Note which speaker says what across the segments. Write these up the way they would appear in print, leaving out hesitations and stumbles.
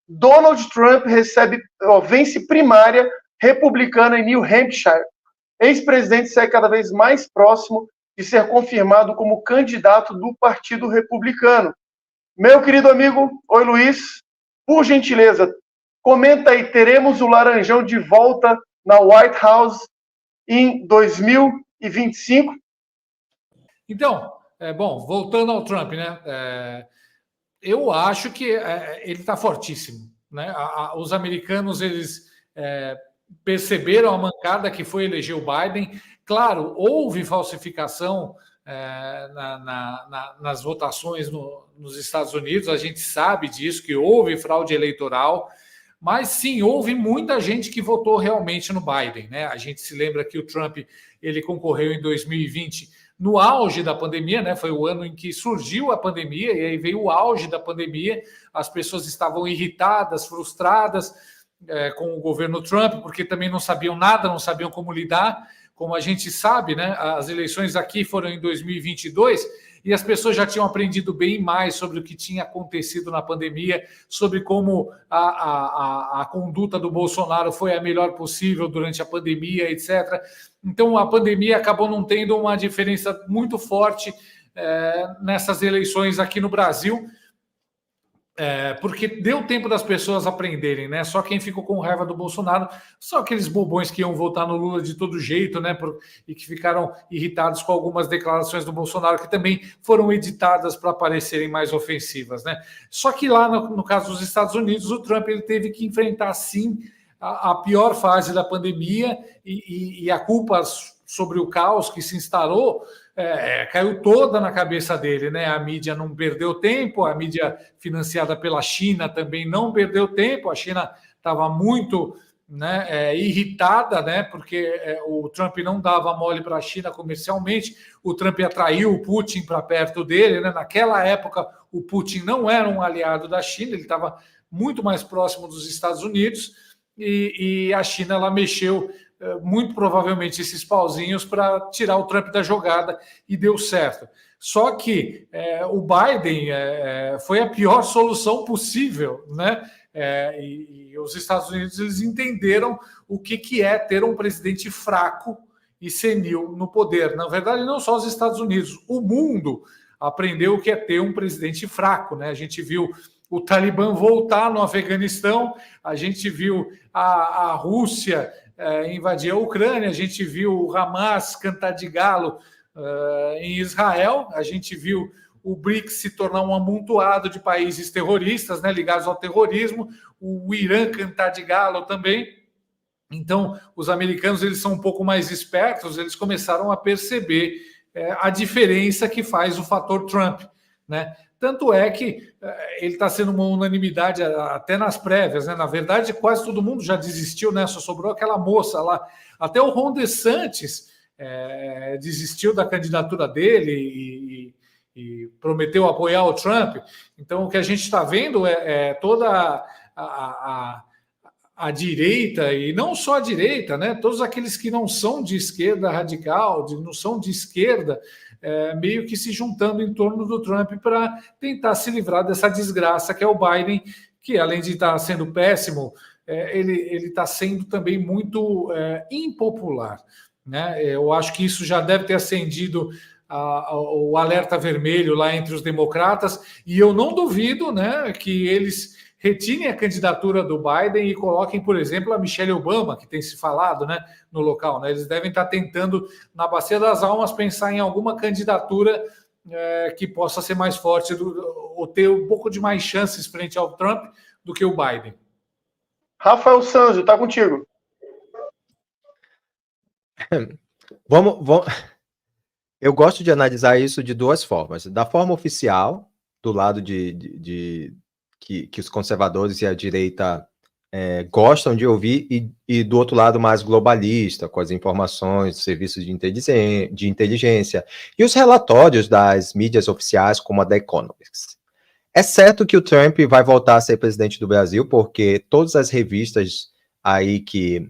Speaker 1: Donald Trump vence primária republicana em New Hampshire. Ex-presidente segue cada vez mais próximo de ser confirmado como candidato do Partido Republicano. Meu querido amigo, oi Luiz, por gentileza, comenta aí, teremos o Laranjão de volta na White House em 2025?
Speaker 2: Então, bom, voltando ao Trump, né? Eu acho que ele está fortíssimo, né? Os americanos, eles perceberam a mancada que foi eleger o Biden. Claro, houve falsificação nas votações nos Estados Unidos, a gente sabe disso, que houve fraude eleitoral, mas sim, houve muita gente que votou realmente no Biden, né? A gente se lembra que o Trump, ele concorreu em 2020 no auge da pandemia, né? Foi o ano em que surgiu a pandemia, e aí veio o auge da pandemia, as pessoas estavam irritadas, frustradas com o governo Trump, porque também não sabiam nada, não sabiam como lidar. Como a gente sabe, né? As eleições aqui foram em 2022 e as pessoas já tinham aprendido bem mais sobre o que tinha acontecido na pandemia, sobre como a conduta do Bolsonaro foi a melhor possível durante a pandemia, etc. Então, a pandemia acabou não tendo uma diferença muito forte nessas eleições aqui no Brasil, porque deu tempo das pessoas aprenderem, né? Só quem ficou com raiva do Bolsonaro, só aqueles bobões que iam votar no Lula de todo jeito, né? E que ficaram irritados com algumas declarações do Bolsonaro, que também foram editadas para parecerem mais ofensivas, né? Só que lá, no caso dos Estados Unidos, o Trump ele teve que enfrentar, sim, a pior fase da pandemia e a culpa sobre o caos que se instalou caiu toda na cabeça dele, né? A mídia não perdeu tempo, a mídia financiada pela China também não perdeu tempo, a China estava muito irritada, né? Porque o Trump não dava mole para a China comercialmente, o Trump atraiu o Putin para perto dele, né? Naquela época, o Putin não era um aliado da China, ele estava muito mais próximo dos Estados Unidos, e a China ela mexeu muito provavelmente esses pauzinhos para tirar o Trump da jogada e deu certo. Só que o Biden foi a pior solução possível, né? E os Estados Unidos eles entenderam o que é ter um presidente fraco e senil no poder. Na verdade, não só os Estados Unidos, o mundo aprendeu o que é ter um presidente fraco, né? A gente viu o Talibã voltar no Afeganistão, a gente viu a Rússia invadir a Ucrânia, a gente viu o Hamas cantar de galo em Israel, a gente viu o BRICS se tornar um amontoado de países terroristas, né, ligados ao terrorismo, o Irã cantar de galo também. Então, os americanos eles são um pouco mais espertos, eles começaram a perceber a diferença que faz o fator Trump, né? Tanto é que ele está sendo uma unanimidade até nas prévias, né? Na verdade, quase todo mundo já desistiu, né? Só sobrou aquela moça lá. Até o Ron DeSantis desistiu da candidatura dele e prometeu apoiar o Trump. Então, o que a gente está vendo é toda a direita, e não só a direita, né? Todos aqueles que não são de esquerda radical, não são de esquerda, meio que se juntando em torno do Trump para tentar se livrar dessa desgraça que é o Biden, que além de estar sendo péssimo, ele está sendo também muito impopular, né? Eu acho que isso já deve ter acendido o alerta vermelho lá entre os democratas, e eu não duvido, né, que eles retirem a candidatura do Biden e coloquem, por exemplo, a Michelle Obama, que tem se falado, né, no local, né? Eles devem estar tentando, na bacia das almas, pensar em alguma candidatura que possa ser mais forte ou ter um pouco de mais chances frente ao Trump do que o Biden.
Speaker 1: Rafael Sanzio, tá contigo.
Speaker 3: Vamos. Eu gosto de analisar isso de duas formas. Da forma oficial, do lado que os conservadores e a direita gostam de ouvir, e do outro lado mais globalista, com as informações dos serviços de inteligência e os relatórios das mídias oficiais, como a The Economist. É certo que o Trump vai voltar a ser presidente do Brasil, porque todas as revistas aí que,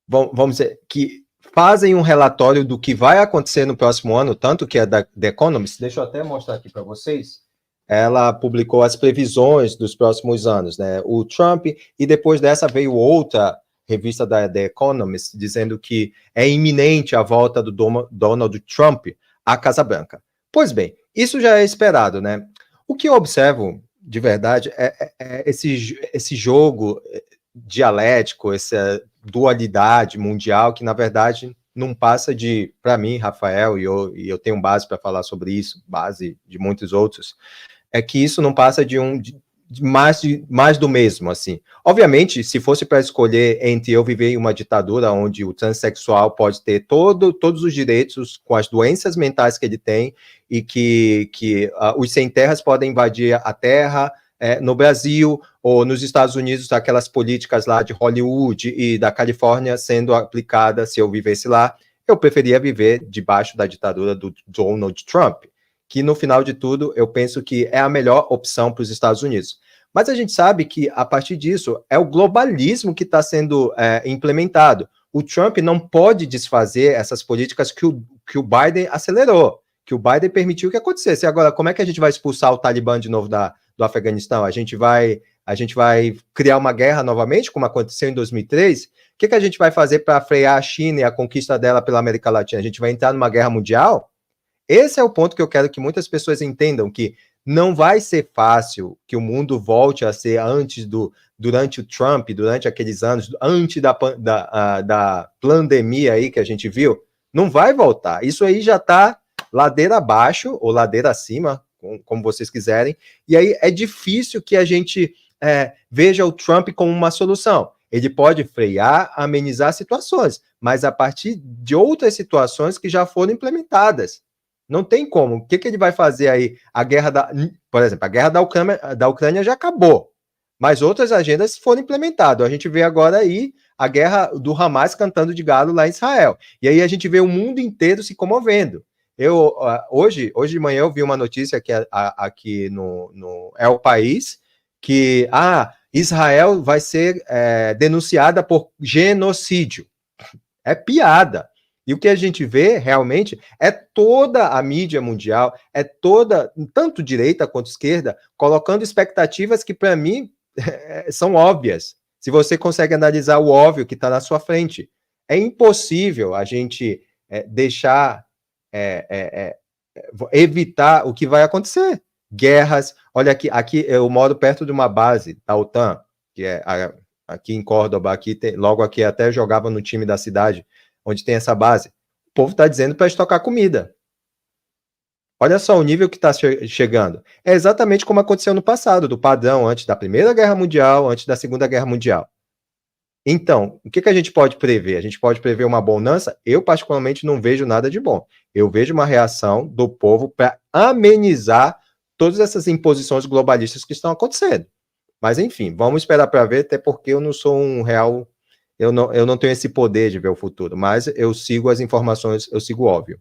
Speaker 3: vamos dizer, que fazem um relatório do que vai acontecer no próximo ano, tanto que é da The Economist, deixa eu até mostrar aqui para vocês, ela publicou as previsões dos próximos anos, né? O Trump, e depois dessa veio outra revista da The Economist, dizendo que é iminente a volta do Donald Trump à Casa Branca. Pois bem, isso já é esperado, né? O que eu observo, de verdade, é esse jogo dialético, essa dualidade mundial que, na verdade, não passa de, para mim, Rafael, e eu tenho base para falar sobre isso, base de muitos outros, é que isso não passa de mais do mesmo, assim. Obviamente, se fosse para escolher entre eu viver em uma ditadura onde o transexual pode ter todos os direitos com as doenças mentais que ele tem e que os sem terras podem invadir a terra, no Brasil ou nos Estados Unidos, aquelas políticas lá de Hollywood e da Califórnia sendo aplicadas, se eu vivesse lá, eu preferia viver debaixo da ditadura do Donald Trump, que no final de tudo eu penso que é a melhor opção para os Estados Unidos. Mas a gente sabe que a partir disso é o globalismo que está sendo implementado. O Trump não pode desfazer essas políticas que o Biden acelerou, que o Biden permitiu que acontecesse. Agora, como é que a gente vai expulsar o Talibã de novo do Afeganistão? A gente vai criar uma guerra novamente, como aconteceu em 2003? O que a gente vai fazer para frear a China e a conquista dela pela América Latina? A gente vai entrar numa guerra mundial? Esse é o ponto que eu quero que muitas pessoas entendam, que não vai ser fácil que o mundo volte a ser durante o Trump, durante aqueles anos, antes da pandemia aí que a gente viu, não vai voltar. Isso aí já está ladeira abaixo ou ladeira acima, como vocês quiserem, e aí é difícil que a gente veja o Trump como uma solução. Ele pode frear, amenizar situações, mas a partir de outras situações que já foram implementadas. Não tem como. O que ele vai fazer aí? Por exemplo, a guerra da Ucrânia já acabou, mas outras agendas foram implementadas. A gente vê agora aí a guerra do Hamas cantando de galo lá em Israel. E aí a gente vê o mundo inteiro se comovendo. Hoje de manhã eu vi uma notícia aqui no É o País, que Israel vai ser denunciada por genocídio. É piada. E o que a gente vê, realmente, é toda a mídia mundial, tanto direita quanto esquerda, colocando expectativas que, para mim, são óbvias. Se você consegue analisar o óbvio que está na sua frente. É impossível a gente evitar o que vai acontecer. Guerras. Olha, aqui eu moro perto de uma base da OTAN, que é aqui em Córdoba, logo aqui até jogava no time da cidade, onde tem essa base. O povo está dizendo para estocar comida. Olha só o nível que está chegando. É exatamente como aconteceu no passado, do padrão antes da Primeira Guerra Mundial, antes da Segunda Guerra Mundial. Então, o que a gente pode prever? A gente pode prever uma bonança? Eu, particularmente, não vejo nada de bom. Eu vejo uma reação do povo para amenizar todas essas imposições globalistas que estão acontecendo. Mas, enfim, vamos esperar para ver, até porque eu não sou um real... Eu não tenho esse poder de ver o futuro, mas eu sigo as informações, eu sigo o óbvio.